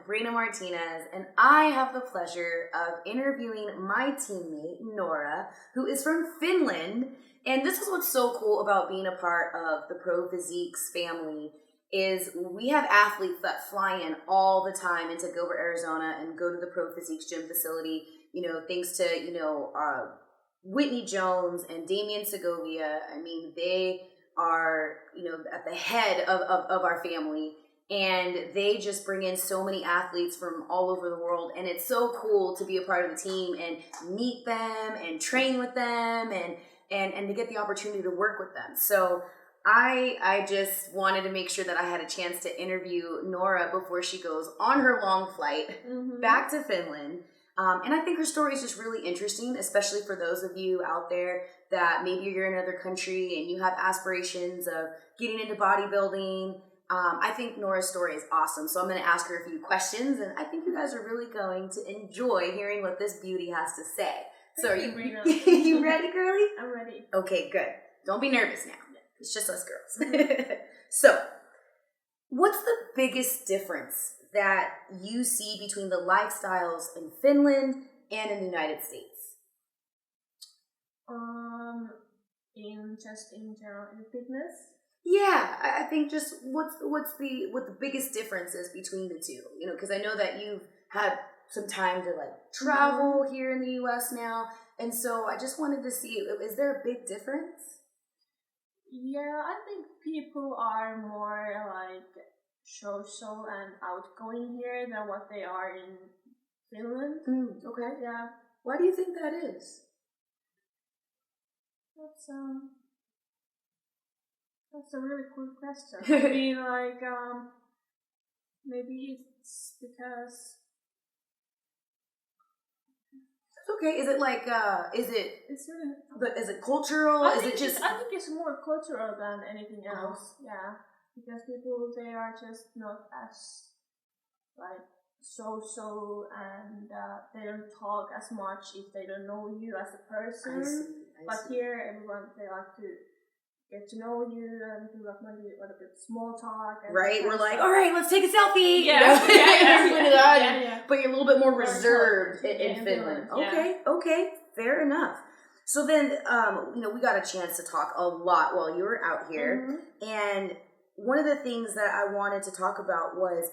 Breena Martinez, and I have the pleasure of interviewing my teammate, Noora, who is from Finland. And this is what's so cool about being a part of the Pro Physiques family is we have athletes that fly in all the time into Gilbert, Arizona and go to the Pro Physiques Gym facility, thanks to, Whitney Jones and Damian Segovia. I mean, they are, at the head of our family. And they just bring in so many athletes from all over the world. And it's so cool to be a part of the team and meet them and train with them and to get the opportunity to work with them. So I just wanted to make sure that I had a chance to interview Noora before she goes on her long flight back to Finland. And I think her story is just really interesting, especially for those of you out there that maybe you're in another country and you have aspirations of getting into bodybuilding. I think Noora's story is awesome. So I'm going to ask her a few questions, and I think you guys are really going to enjoy hearing what this beauty has to say. So are you ready, girlie? I'm ready. Okay, good. Don't be nervous now. It's just us girls. So what's the biggest difference that you see between the lifestyles in Finland and in the United States? In general, in fitness. Yeah, I think just what the biggest difference is between the two, because I know that you've had some time to travel here in the U.S. now, and so I just wanted to see, is there a big difference? Yeah, I think people are more social and outgoing here than what they are in Finland. Okay. Yeah. Why do you think that is? That's a really cool question. I mean, maybe it's because. Okay, is it It's really. is it cultural? I is think it just? I think it's more cultural than anything else. Yeah, because people they are just not as social and they don't talk as much if they don't know you as a person. I see. But here, everyone they like to get to know you and do maybe a little bit small talk. And right, we're like, all right, let's take a selfie. Yeah, But you're a little bit more reserved in Finland. Okay, fair enough. So then, we got a chance to talk a lot while you were out here, and one of the things that I wanted to talk about was.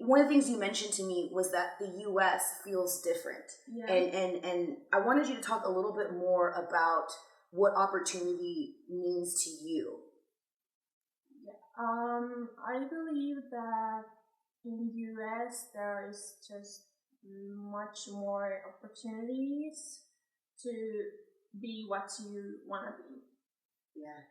One of the things you mentioned to me was that the U.S. feels different, and I wanted you to talk a little bit more about what opportunity means to you. Yeah. I believe that in the U.S. there is just much more opportunities to be what you want to be. Yeah.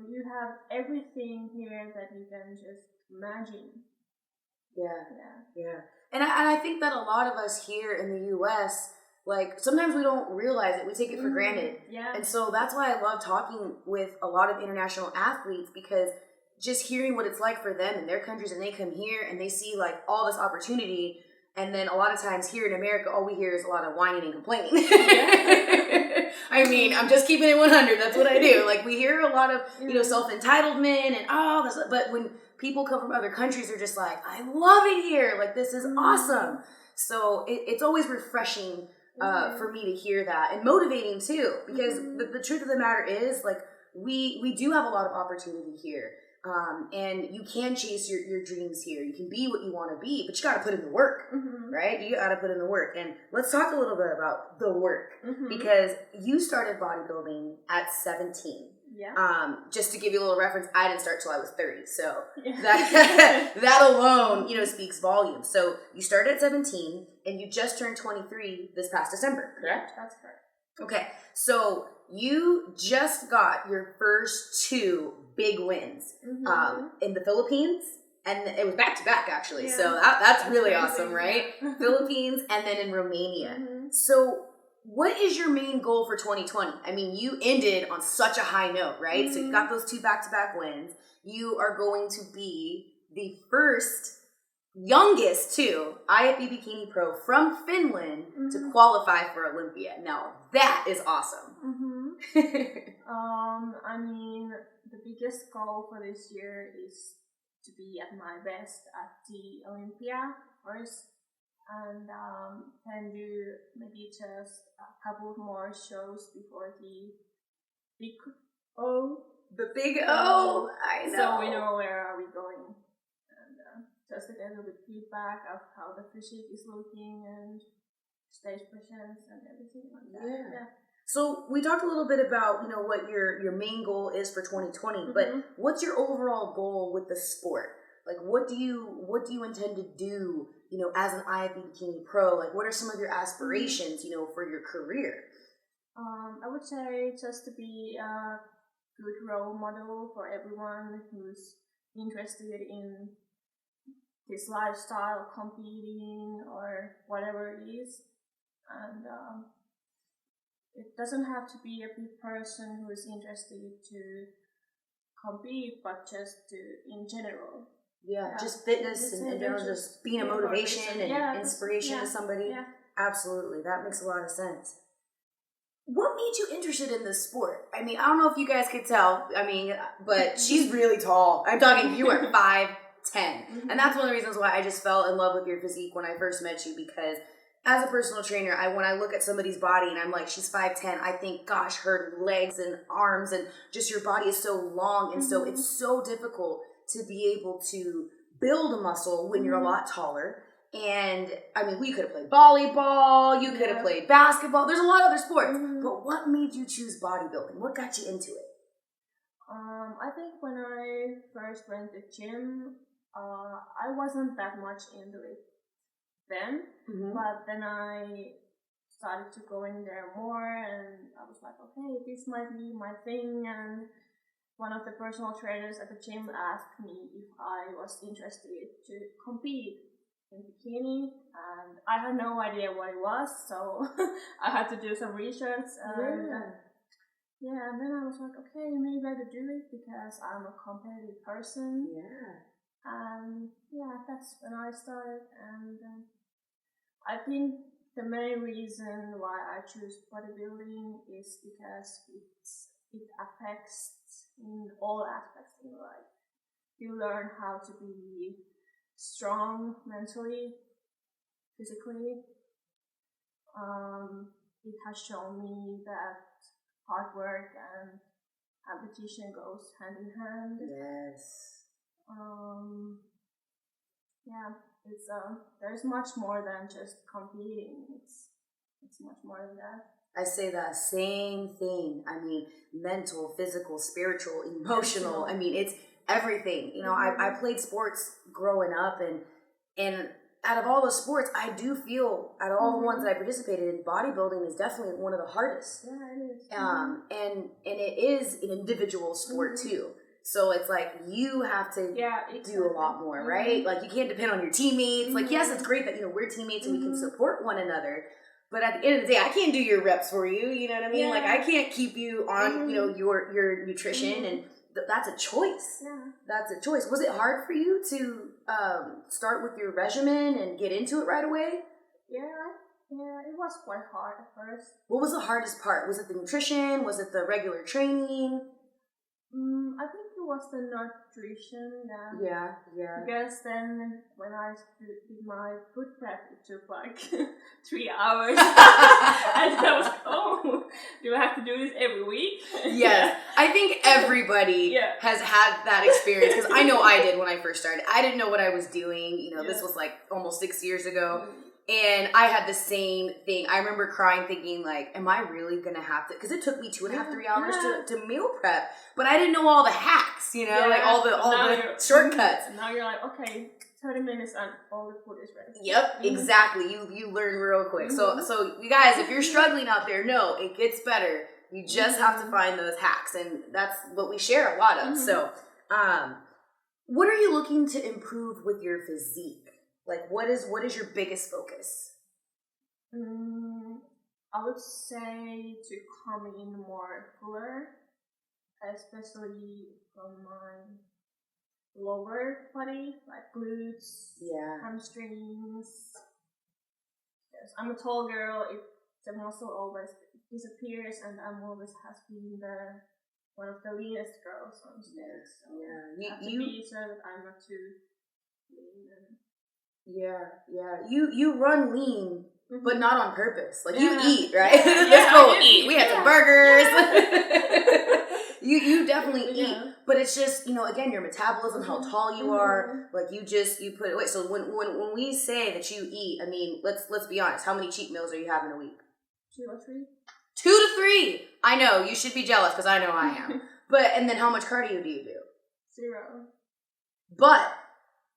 You have everything here that you can just imagine. Yeah. And I think that a lot of us here in the U.S., sometimes we don't realize it. We take it for granted. Yeah. And so that's why I love talking with a lot of international athletes, because just hearing what it's like for them in their countries, and they come here and they see all this opportunity. And then a lot of times here in America, all we hear is a lot of whining and complaining. I mean, I'm just keeping it 100. That's what I do. We hear a lot of, self-entitlement and all this. But when people come from other countries, they're just like, I love it here. This is awesome. So it's always refreshing for me to hear that, and motivating too. Because the truth of the matter is, we do have a lot of opportunity here. And you can chase your dreams here. You can be what you want to be, but you got to put in the work, right? You got to put in the work. And let's talk a little bit about the work, because you started bodybuilding at 17. Yeah. Just to give you a little reference, I didn't start till I was 30. So that alone, speaks volumes. So you started at 17 and you just turned 23 this past December, correct? Yeah, that's correct. Okay. So you just got your first 2 big wins in the Philippines, and it was back to back actually. Yeah. So that's really awesome, right? Philippines, and then in Romania. So what is your main goal for 2020? I mean, you ended on such a high note, right? So you got those 2 back-to-back wins. You are going to be the youngest IFBB Bikini Pro from Finland to qualify for Olympia. Now that is awesome. I mean, the biggest goal for this year is to be at my best at the Olympia first, and then do maybe just a couple more shows before the big O. The big O, I know. So we know where are we going, and just to get a little bit feedback of how the physique is looking and stage presence and everything like that. Yeah. So we talked a little bit about, you know, what your main goal is for 2020, but what's your overall goal with the sport? Like, what do you intend to do, you know, as an IFBB Bikini pro? Like, what are some of your aspirations, you know, for your career? I would say just to be a good role model for everyone who's interested in this lifestyle, competing or whatever it is, and it doesn't have to be a big person who is interested to compete, but just to in general. Yeah, just fitness and general, just being a motivation and inspiration to somebody. Yeah. Absolutely, that makes a lot of sense. What made you interested in this sport? I mean, I don't know if you guys could tell, I mean, but she's really tall. I'm talking, you are 5'10", and that's one of the reasons why I just fell in love with your physique when I first met you, because as a personal trainer, when I look at somebody's body and I'm like, she's 5'10", I think, gosh, her legs and arms and just your body is so long, and so it's so difficult to be able to build a muscle when you're a lot taller. And I mean, we could have played volleyball, you could have played basketball. There's a lot of other sports, but what made you choose bodybuilding? What got you into it? I think when I first went to gym, I wasn't that much into it then, but then I started to go in there more, and I was like, okay, this might be my thing. And one of the personal trainers at the gym asked me if I was interested to compete in bikini, and I had no idea what it was, so I had to do some research. And and then I was like, okay, maybe I could do it because I'm a competitive person. And that's when I started. And I think the main reason why I choose bodybuilding is because it affects in all aspects in life. You learn how to be strong mentally, physically. It has shown me that hard work and competition goes hand in hand. It's there's much more than just competing. It's much more than that. I say that same thing. I mean, mental, physical, spiritual, emotional. I mean, it's everything. You know, I played sports growing up, and out of all the sports, I do feel, out of all the ones that I participated in, bodybuilding is definitely one of the hardest. Yeah, it is. And it is an individual sport too. So it's like you have to do a lot more, right? Like you can't depend on your teammates. Like, yes, it's great that, you know, we're teammates and we can support one another. But at the end of the day, I can't do your reps for you. You know what I mean? Like I can't keep you on, you know, your nutrition, and that's a choice. That's a choice. Was it hard for you to start with your regimen and get into it right away? Yeah, it was quite hard at first. What was the hardest part? Was it the nutrition? Was it the regular training? I think it was the nutrition. Yeah. Because then when I did my food prep, it took like 3 hours. And I was like, oh, do I have to do this every week? Yes. I think everybody has had that experience, because I know I did when I first started. I didn't know what I was doing. You know, this was like almost 6 years ago. And I had the same thing. I remember crying thinking, like, am I really going to have to? Because it took me 2.5, 3 hours to meal prep. But I didn't know all the hacks, you know, like all the shortcuts. And now you're like, okay, 30 minutes and all the food is ready. Yep, exactly. You learn real quick. So you guys, if you're struggling out there, no, it gets better. You just have to find those hacks. And that's what we share a lot of. So what are you looking to improve with your physique? Like, what is your biggest focus? I would say to come in more fuller, especially from my lower body, like glutes, hamstrings. Yes, I'm a tall girl. If the muscle always disappears, and I'm always has been the one of the leanest girls on stage. So yeah. I have to be sure that I'm not too lean. You run lean, but not on purpose. Like you eat, right? Yeah, This girl will eat. We had some burgers. Yeah. You definitely eat, but it's just, again, your metabolism, how tall you are, like you put it away. So when we say that you eat, I mean, let's be honest. How many cheat meals are you having a week? 2 or 3. 2 to 3. I know you should be jealous because I know I am. And then how much cardio do you do? 0. But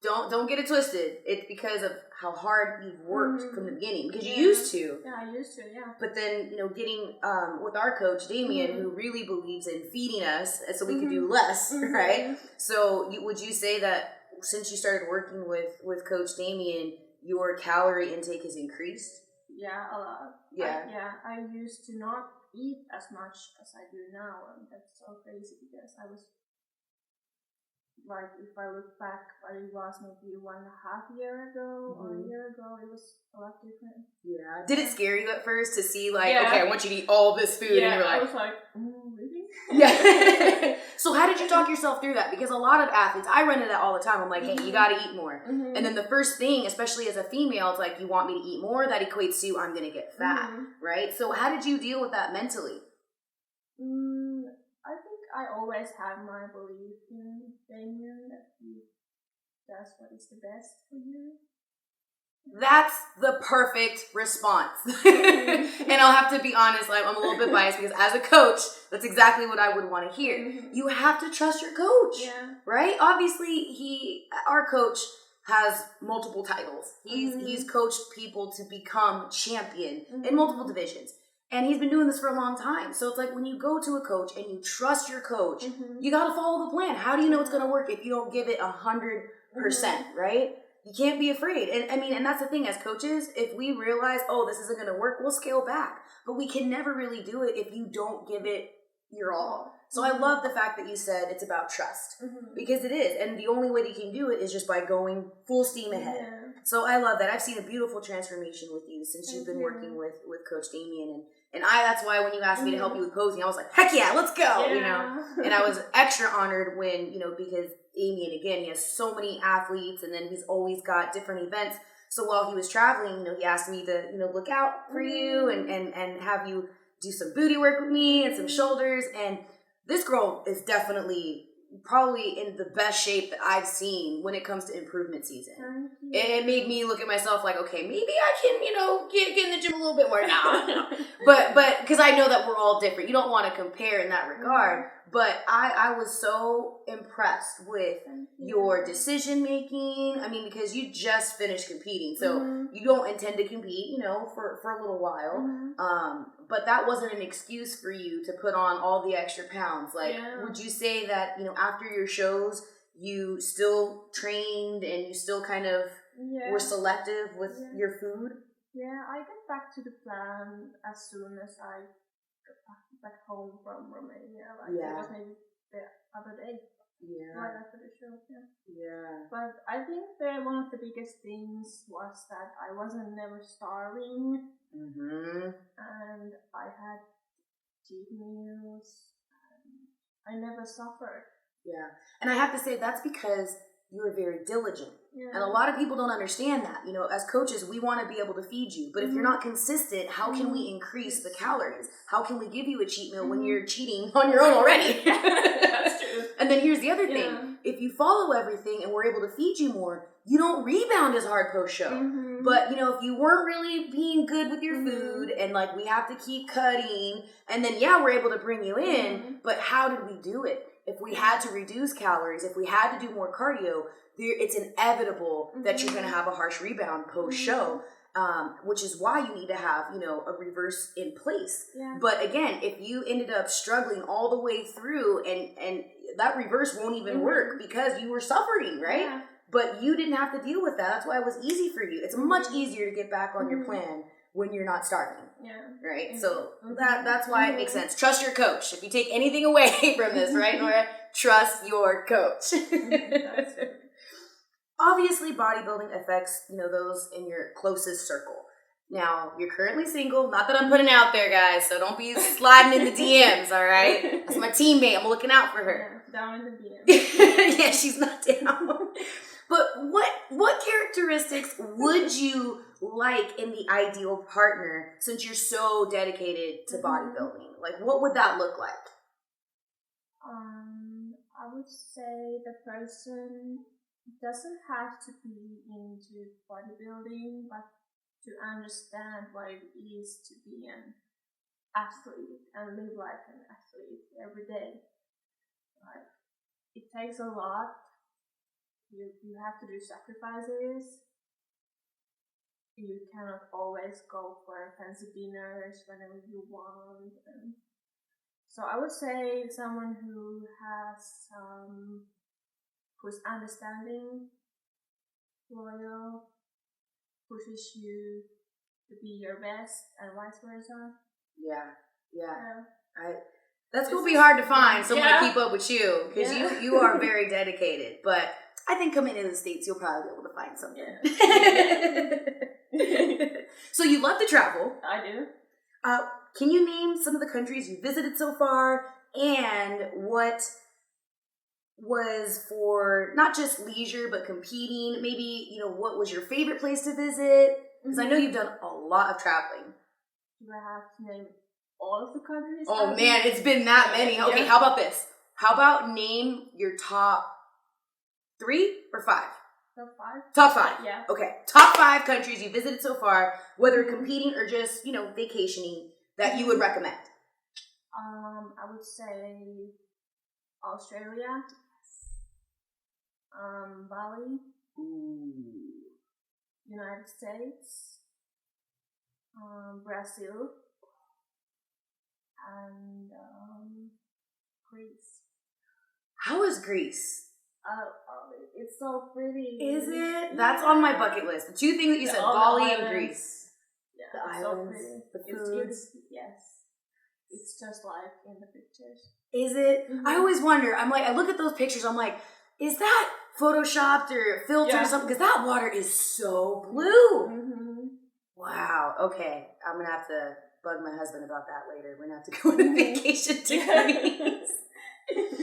don't get it twisted. It's because of how hard you've worked from the beginning. Because you used to. Yeah, I used to, yeah. But then, getting with our coach, Damian, who really believes in feeding us so we could do less, right? So would you say that since you started working with Coach Damian, your calorie intake has increased? Yeah, a lot. I used to not eat as much as I do now. And that's so crazy because I was... Like, if I look back, but it was maybe 1.5 years ago or a year ago, it was a lot different. Yeah. Did it scare you at first to see, like, okay, I want you to eat all this food? Yeah, and you're like, I was like, really? Yeah. So how did you talk yourself through that? Because a lot of athletes, I run into that all the time. I'm like, hey, you got to eat more. And then the first thing, especially as a female, it's like, you want me to eat more? That equates to I'm going to get fat, right? So how did you deal with that mentally? I think I always have my belief in Damian that he does what is the best for you. That's the perfect response. And I'll have to be honest, I'm a little bit biased because as a coach, that's exactly what I would want to hear. You have to trust your coach, right? Obviously, our coach has multiple titles. He's coached people to become champion in multiple divisions. And he's been doing this for a long time. So it's like when you go to a coach and you trust your coach, you got to follow the plan. How do you know it's going to work if you don't give it 100%, right? You can't be afraid. And I mean, and that's the thing as coaches, if we realize, oh, this isn't going to work, we'll scale back. But we can never really do it if you don't give it your all. So I love the fact that you said it's about trust because it is. And the only way that you can do it is just by going full steam ahead. So I love that. I've seen a beautiful transformation with you since you've been working with Coach Damian. And that's why when you asked me to help you with posing, I was like, heck yeah, let's go, And I was extra honored when, because Damian, again, he has so many athletes and then he's always got different events. So while he was traveling, he asked me to, look out for you and have you do some booty work with me and some shoulders. And this girl is definitely probably in the best shape that I've seen when it comes to improvement season. It made me look at myself like, okay, maybe I can, get in the gym a little bit more. No. But because I know that we're all different. You don't want to compare in that regard. But I was so impressed with your decision making. I mean, because you just finished competing, so you don't intend to compete, for a little while. But that wasn't an excuse for you to put on all the extra pounds. Like, would you say that, after your shows, you still trained and you still kind of were selective with your food? Yeah, I got back to the plan as soon as I back home from Romania. It was maybe the other day. Right after the show. But I think one of the biggest things was that I wasn't never starving. And I had cheat meals. And I never suffered. And I have to say that's because you were very diligent. And a lot of people don't understand that. As coaches, we want to be able to feed you. But if you're not consistent, how can we increase the calories? How can we give you a cheat meal when you're cheating on your own already? That's true. And then here's the other thing. If you follow everything and we're able to feed you more, you don't rebound as hard post-show. But, if you weren't really being good with your food and, we have to keep cutting, and then, we're able to bring you in, but how did we do it? If we had to reduce calories, if we had to do more cardio, it's inevitable that you're going to have a harsh rebound post-show, which is why you need to have, a reverse in place. But again, if you ended up struggling all the way through and that reverse won't even work because you were suffering, right? But you didn't have to deal with that. That's why it was easy for you. It's much easier to get back on your plan when you're not starving. Right? So that's why it makes sense. Trust your coach. If you take anything away from this, right, Noora? Trust your coach. Obviously, bodybuilding affects, those in your closest circle. Now, you're currently single. Not that I'm putting out there, guys, so don't be sliding in the DMs, all right? That's my teammate. I'm looking out for her. Yeah, down in the DMs. Yeah, she's not down. But what characteristics would you like in the ideal partner since you're so dedicated to bodybuilding? Like, what would that look like? I would say the person doesn't have to be into bodybuilding, but to understand what it is to be an athlete and live like an athlete every day. Like, it takes a lot. You have to do sacrifices. You cannot always go for fancy dinners whenever you want. And so I would say someone who has who's understanding, loyal, pushes you to be your best, and vice versa. Yeah. That's gonna be hard to find someone to keep up with you because you are very dedicated. But I think coming into the States, you'll probably be able to find something. Yeah. So you love to travel. I do. Can you name some of the countries you visited so far, and what was for not just leisure but competing? Maybe what was your favorite place to visit? Because I know you've done a lot of traveling. Do I have to name all of the countries? Oh man, it's been that many. Okay, how about this? How about name your top 3 or 5? Top 5? Top 5. Yeah. Okay. Top 5 countries you visited so far, whether competing or just, vacationing, that you would recommend. I would say Australia. Bali. United States. Brazil. And Greece. How is Greece? It's so pretty. Is it? That's on my bucket list. The 2 things that you said, Bali and Greece. Yeah, the it's islands, so pretty. the foods. Yes. It's just like in the pictures. Is it? Mm-hmm. I always wonder. I look at those pictures, I'm like, is that photoshopped or filtered or something? Because that water is so blue. Mm-hmm. Wow. Okay. I'm going to have to bug my husband about that later. We're going to have to go on a vacation to Greece.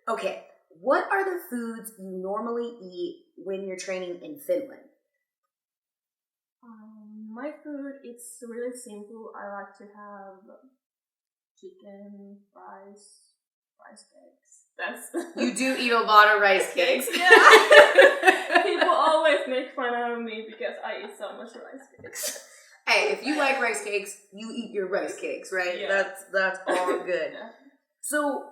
Okay. What are the foods you normally eat when you're training in Finland? My food, it's really simple. I like to have chicken, rice cakes. You do eat a lot of rice cakes. Yeah. People always make fun of me because I eat so much rice cakes. Hey, if you like rice cakes, you eat your rice cakes, right? Yeah. That's all good. Yeah. So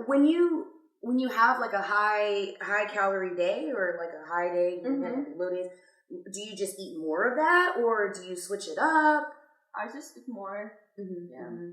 when you have like a high calorie day or like a high day, low days, do you just eat more of that or do you switch it up? I just eat more. Mm-hmm. Yeah. Mm-hmm.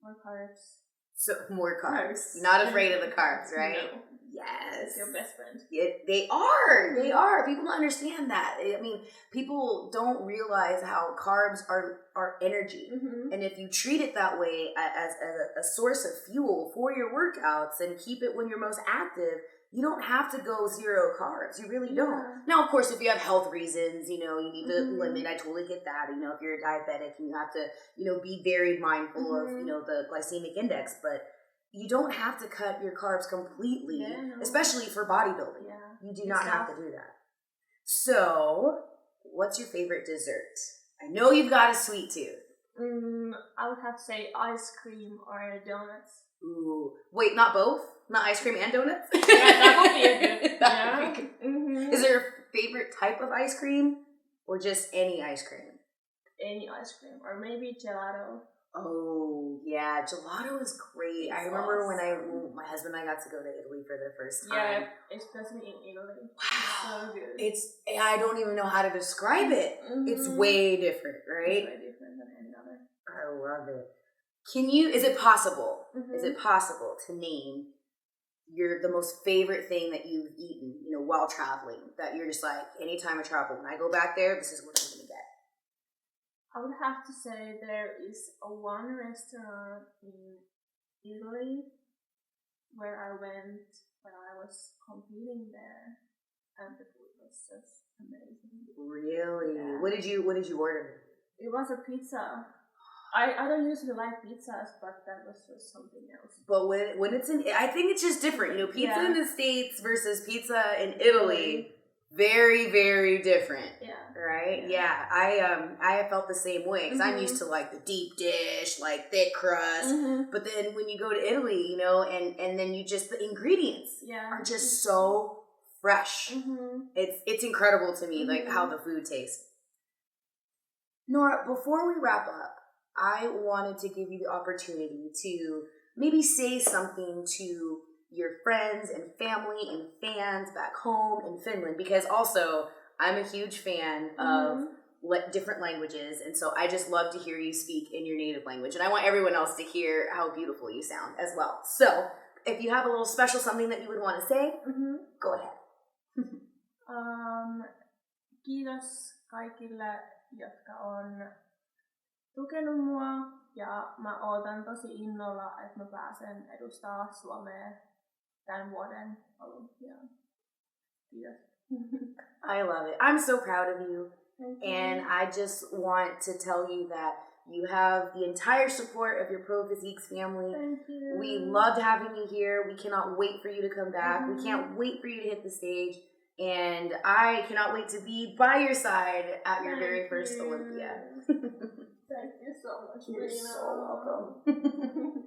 More carbs. So more carbs. You're not afraid of the carbs, right? No. Yes. It's your best friend. Yeah, they are. They are. People don't understand that. I mean, people don't realize how carbs are energy. Mm-hmm. And if you treat it that way as a source of fuel for your workouts and keep it when you're most active, you don't have to go 0 carbs. You really don't. Yeah. Now, of course, if you have health reasons, you need to limit. I totally get that. If you're a diabetic and you have to, be very mindful of, the glycemic index. But you don't have to cut your carbs completely, especially for bodybuilding. Yeah. You do not have to do that. So, what's your favorite dessert? I know you've got a sweet tooth. I would have to say ice cream or donuts. Ooh. Wait, not both? Not ice cream and donuts? Yeah, that would be a good. Yeah. Mm-hmm. Is there a favorite type of ice cream or just any ice cream? Any ice cream or maybe gelato. Oh, yeah. Gelato is great. I remember when my husband and I got to go to Italy for the first time. Yeah, especially in Italy. Wow. It's so good. I don't even know how to describe it. Mm-hmm. It's way different, right? It's way different than any other. I love it. Is it possible? Mm-hmm. Is it possible to name the most favorite thing that you've eaten, while traveling? That you're just like, anytime I travel, when I go back there, this is what I'm going to get. I would have to say there is one restaurant in Italy where I went when I was competing there, and the food was just amazing. Really? Yeah. What did you order? It was a pizza. I don't usually like pizzas, but that was just something else. But when it's in, I think it's just different. You know, pizza in the States versus pizza in Italy, very, very different. Yeah. Right? Yeah. I have felt the same way because I'm used to like the deep dish, like thick crust. But then when you go to Italy, you know, and then you just, the ingredients are just so fresh. It's incredible to me, like how the food tastes. Noora, before we wrap up, I wanted to give you the opportunity to maybe say something to your friends and family and fans back home in Finland, because also I'm a huge fan of different languages, and so I just love to hear you speak in your native language, and I want everyone else to hear how beautiful you sound as well. So if you have a little special something that you would want to say, go ahead. Kiitos kaikille, jotka on tukenut mua, ja mä ootan tosi innolla, että mä pääsen edustaa Suomea tämän vuoden Olympiaan. Kiitos. I love it. I'm so proud of you. Thank you. And I just want to tell you that you have the entire support of your Pro Physiques family. Thank you. We loved having you here. We cannot wait for you to come back. We can't wait for you to hit the stage. And I cannot wait to be by your side at your very first Olympia. Thank you so much, You're Breena. so welcome.